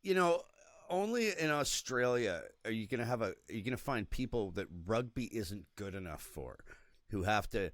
You know, only in Australia are you gonna find people that rugby isn't good enough for, who have to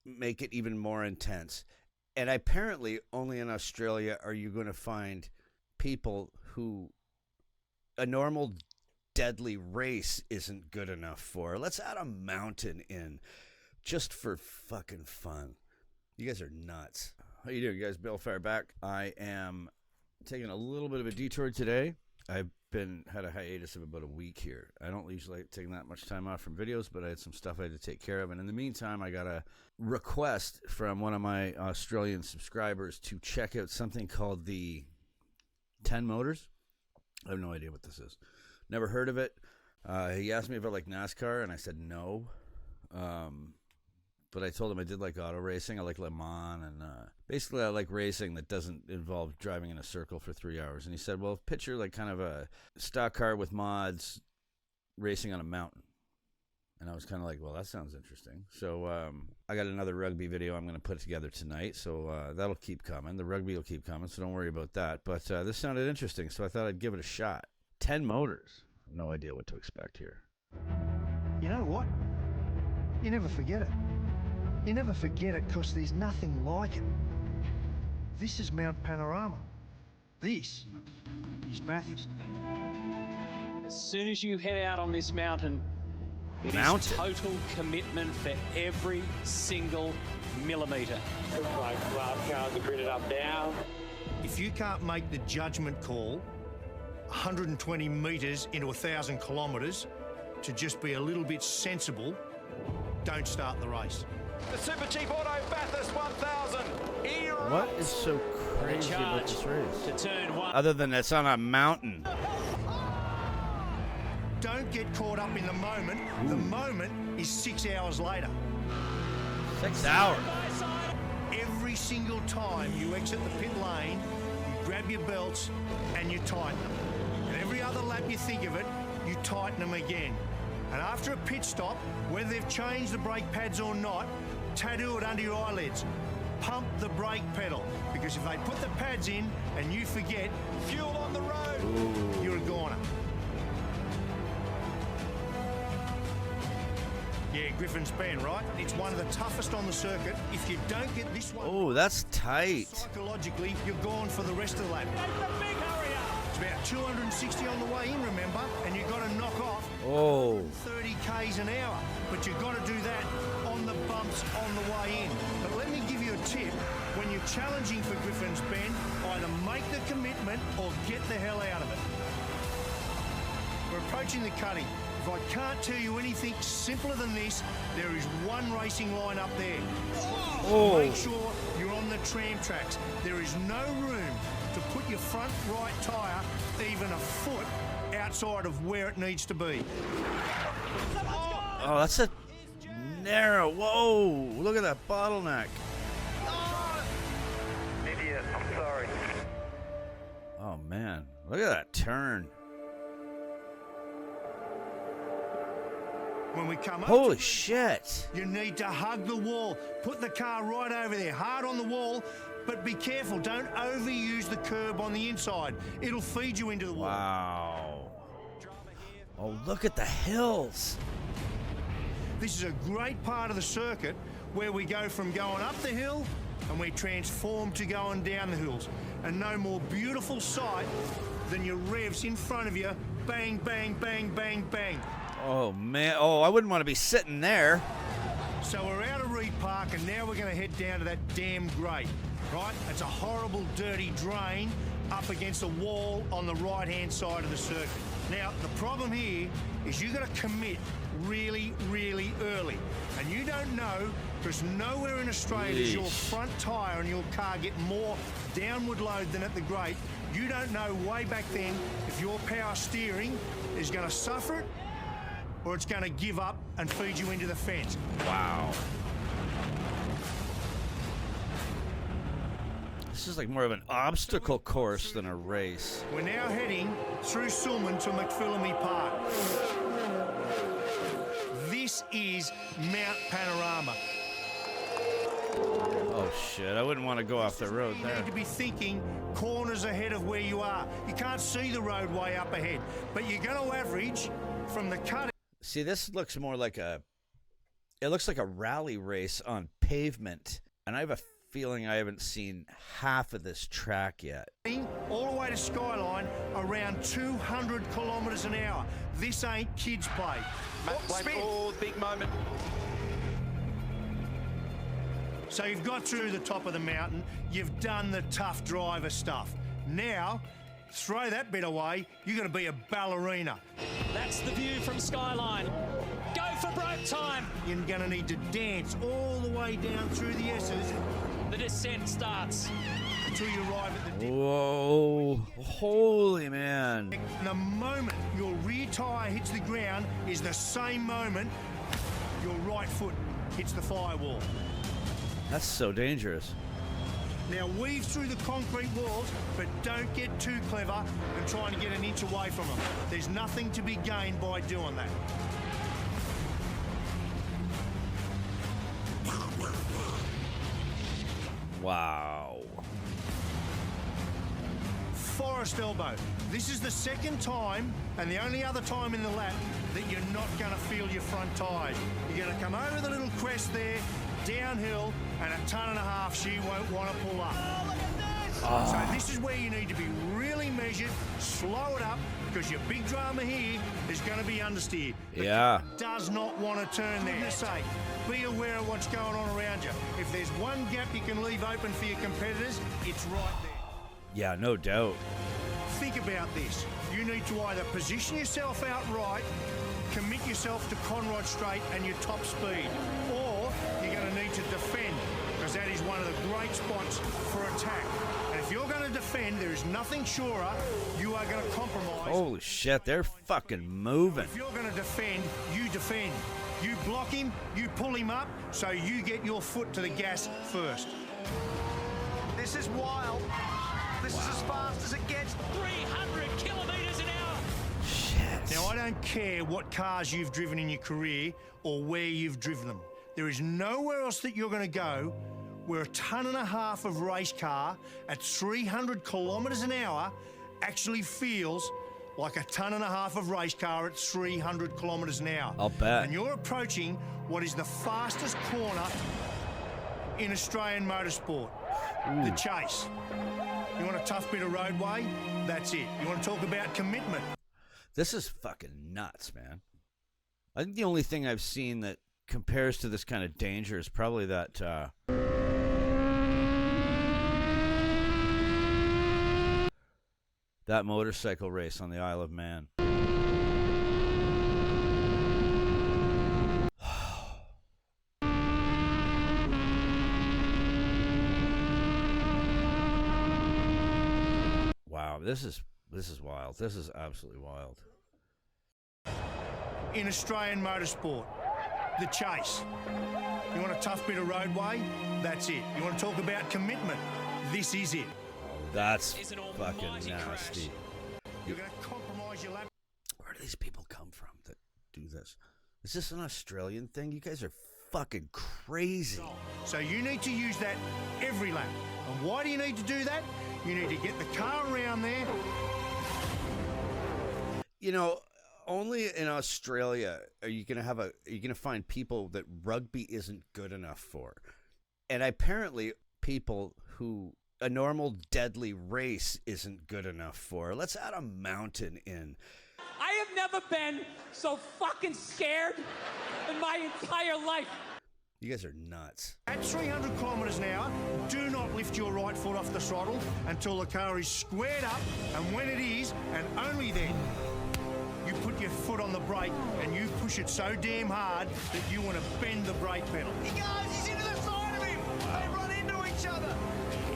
make it even more intense. And apparently, only in Australia are you going to find people who a normal deadly race isn't good enough for. Let's add a mountain in just for fucking fun. You guys are nuts. How you doing, you guys? Bill Fairback. I am taking a little bit of a detour today. I've had a hiatus of about a week here. I don't usually like taking that much time off from videos, but I had some stuff I had to take care of. And in the meantime, I got a request from one of my Australian subscribers to check out something called the 10 Motors. I have no idea what this is. Never heard of it. He asked me if I like NASCAR, and I said no. But I told him I did like auto racing. I like Le Mans, and basically I like racing that doesn't involve driving in a circle for 3 hours. And he said, well, picture like kind of a stock car with mods racing on a mountain. And I was kind of like, well, that sounds interesting. So I got another rugby video I'm going to put together tonight, so that'll keep coming. The rugby will keep coming, so don't worry about that. But this sounded interesting, so I thought I'd give it a shot. 10 Motors. No idea what to expect here. You know what? You never forget it. You never forget it because there's nothing like it. This is Mount Panorama. This is Bathurst. As soon as you head out on this mountain, it is total commitment for every single millimetre. Looks like last cars are gridded up now. If you can't make the judgment call 120 metres into 1,000 kilometres to just be a little bit sensible, don't start the race. The Super Cheap Auto Bathurst 1000. What is so crazy about this race? To turn one. Other than it's on a mountain. Don't get caught up in the moment. Ooh. The moment is 6 hours later. 6 hours? Every single time you exit the pit lane, you grab your belts and you tighten them. And every other lap you think of it, you tighten them again. And after a pit stop, whether they've changed the brake pads or not, tattoo it under your eyelids. Pump the brake pedal, because if they put the pads in and you forget, fuel on the road, ooh, you're a goner. Yeah, Griffin's Bend, right? It's one of the toughest on the circuit. If you don't get this one... Oh, that's tight. Psychologically, you're gone for the rest of the lap. It's about 260 on the way in, remember? And you've got to knock off 30 k's an hour. But you've got to do that on the bumps on the way in. But let me give you a tip. When you're challenging for Griffin's Bend, either make the commitment or get the hell out of it. We're approaching the cutting. If I can't tell you anything simpler than this, there is one racing line up there. Oh. Make sure you're on the tram tracks. There is no room to put your front right tyre even a foot outside of where it needs to be. Oh, that's a narrow. Whoa, look at that bottleneck. Idiot, I'm sorry. Oh, man. Look at that turn. When we come up, holy shit. You need to hug the wall. Put the car right over there, hard on the wall, but be careful. Don't overuse the curb on the inside. It'll feed you into the wall. Wow. Oh, look at the hills. This is a great part of the circuit where we go from going up the hill and we transform to going down the hills. And no more beautiful sight than your revs in front of you. Bang, bang, bang, bang, bang. Oh, man. Oh, I wouldn't want to be sitting there. So we're out of Reed Park, and now we're going to head down to that damn grate, right? It's a horrible, dirty drain up against a wall on the right-hand side of the circuit. Now, the problem here is you've got to commit really, really early. And you don't know, because nowhere in Australia does your front tyre and your car get more downward load than at the grate. You don't know way back then if your power steering is going to suffer it or it's going to give up and feed you into the fence. Wow. This is like more of an obstacle course than a race. We're now heading through Sulman to McPhillamy Park. This is Mount Panorama. Oh, shit. shit. I wouldn't want to go off the road You there. need to be thinking corners ahead of where you are. You can't see the roadway up ahead, but you're going to average from the cut. See, this looks more like it looks like a rally race on pavement, and I have a feeling I haven't seen half of this track yet. All the way to Skyline, around 200 kilometres an hour. This ain't kids' play. Oh, big moment. So you've got through the top of the mountain, you've done the tough driver stuff. Now, throw that bit away, you're going to be a ballerina. That's the view from Skyline. Go for break time. You're going to need to dance all the way down through the S's. The descent starts. Until you arrive at the dip. Whoa, holy man. And the moment your rear tyre hits the ground is the same moment your right foot hits the firewall. That's so dangerous. Now weave through the concrete walls, but don't get too clever and trying to get an inch away from them. There's nothing to be gained by doing that. Wow. Forest elbow. This is the second time and the only other time in the lap that you're not going to feel your front tyres. You're going to come over the little crest there, downhill, and 1.5 tons she won't want to pull up. Oh, look at this! So this is where you need to be really measured, slow it up, because your big drama here is going to be understeer. Yeah. Does not want to turn there. Say, be aware of what's going on around you. If there's one gap you can leave open for your competitors, it's right there. Yeah, no doubt. Think about this. You need to either position yourself out right, commit yourself to Conrod Straight and your top speed, or you're going to need to defend, because that is one of the great spots for attack. And if you're going to defend, there is nothing surer you are going to compromise. Holy shit, they're fucking moving. If you're going to defend, you defend. You block him, you pull him up, so you get your foot to the gas first. This is wild. This is as fast as it gets. 300 kilometres an hour. Shit. Now, I don't care what cars you've driven in your career or where you've driven them. There is nowhere else that you're going to go where 1.5 tons of race car at 300 kilometres an hour actually feels like 1.5 tons of race car at 300 kilometres an hour. I'll bet. And you're approaching what is the fastest corner in Australian motorsport, the Chase. You want a tough bit of roadway? That's it. You want to talk about commitment? This is fucking nuts, man. I think the only thing I've seen that compares to this kind of danger is probably that that motorcycle race on the Isle of Man. Wow, this is wild. This is absolutely wild. In Australian motorsport, the Chase. You want a tough bit of roadway? That's it. You want to talk about commitment? This is it. That's It's an fucking almighty crash. nasty. You're going to compromise your lap. Where do these people come from that do this? Is this an Australian thing? You guys are fucking crazy. So you need to use that every lap. And why do you need to do that? You need to get the car around there. You know, only in Australia are you gonna find people that rugby isn't good enough for. And apparently people who a normal deadly race isn't good enough for. Let's add a mountain in. I have never been so fucking scared in my entire life. You guys are nuts. At 300 kilometres an hour, do not lift your right foot off the throttle until the car is squared up, and when it is, and only then, you put your foot on the brake and you push it so damn hard that you want to bend the brake pedal. He goes, he's into the side of him. They run into each other.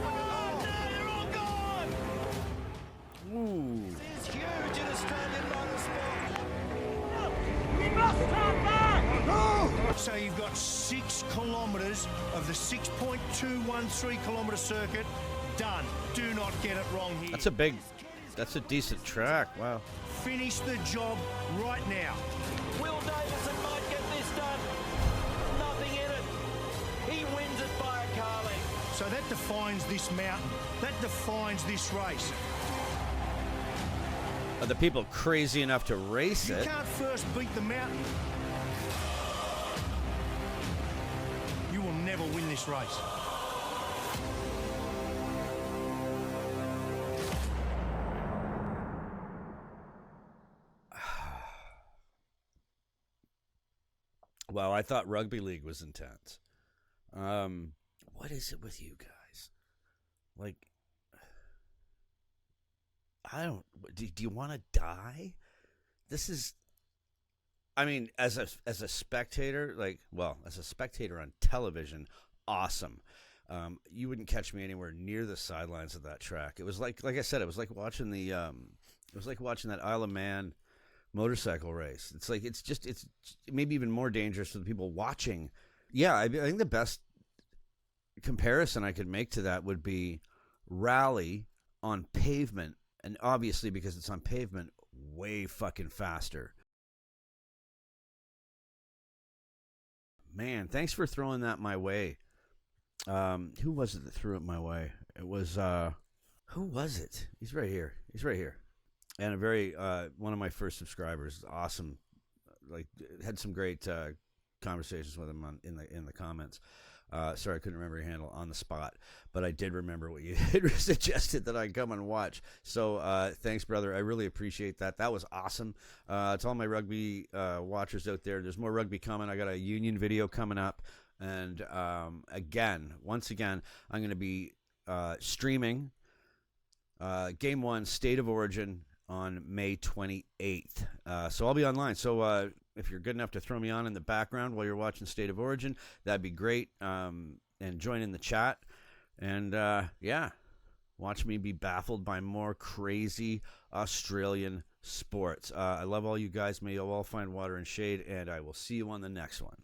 Oh, no, they're all gone. Ooh. This is huge in Australian motorsport. We must come back! So you've got 6 kilometres of the 6.213 kilometre circuit done. Do not get it wrong here. That's a decent track. Wow. Finish the job right now. Will Davison might get this done. Nothing in it. He wins it by a car length. So that That defines this mountain. That defines this race. Are the people crazy enough to race You it? can't first beat the mountain. You will never win this race. Well, I thought rugby league was intense. What is it with you guys? Like, I don't. Do you want to die? This is. I mean, as a spectator, as a spectator on television, awesome. You wouldn't catch me anywhere near the sidelines of that track. It was like I said, it was like watching that Isle of Man motorcycle race. It's maybe even more dangerous for the people watching. Yeah, I think the best comparison I could make to that would be rally on pavement, and obviously because it's on pavement, way fucking faster. Man, thanks for throwing that my way. Who was it that threw it my way? It was who was it? He's right here. And a very one of my first subscribers. Awesome. Like, had some great conversations with him in the comments. Sorry, I couldn't remember your handle on the spot, but I did remember what you had suggested that I come and watch. So thanks, brother. I really appreciate that. That was awesome. To all my rugby watchers out there, there's more rugby coming. I got a union video coming up. And once again, I'm going to be streaming Game 1 State of Origin on May 28th. So I'll be online. So if you're good enough to throw me on in the background while you're watching State of Origin, that'd be great. And join in the chat. And watch me be baffled by more crazy Australian sports. I love all you guys. May you all find water and shade, and I will see you on the next one.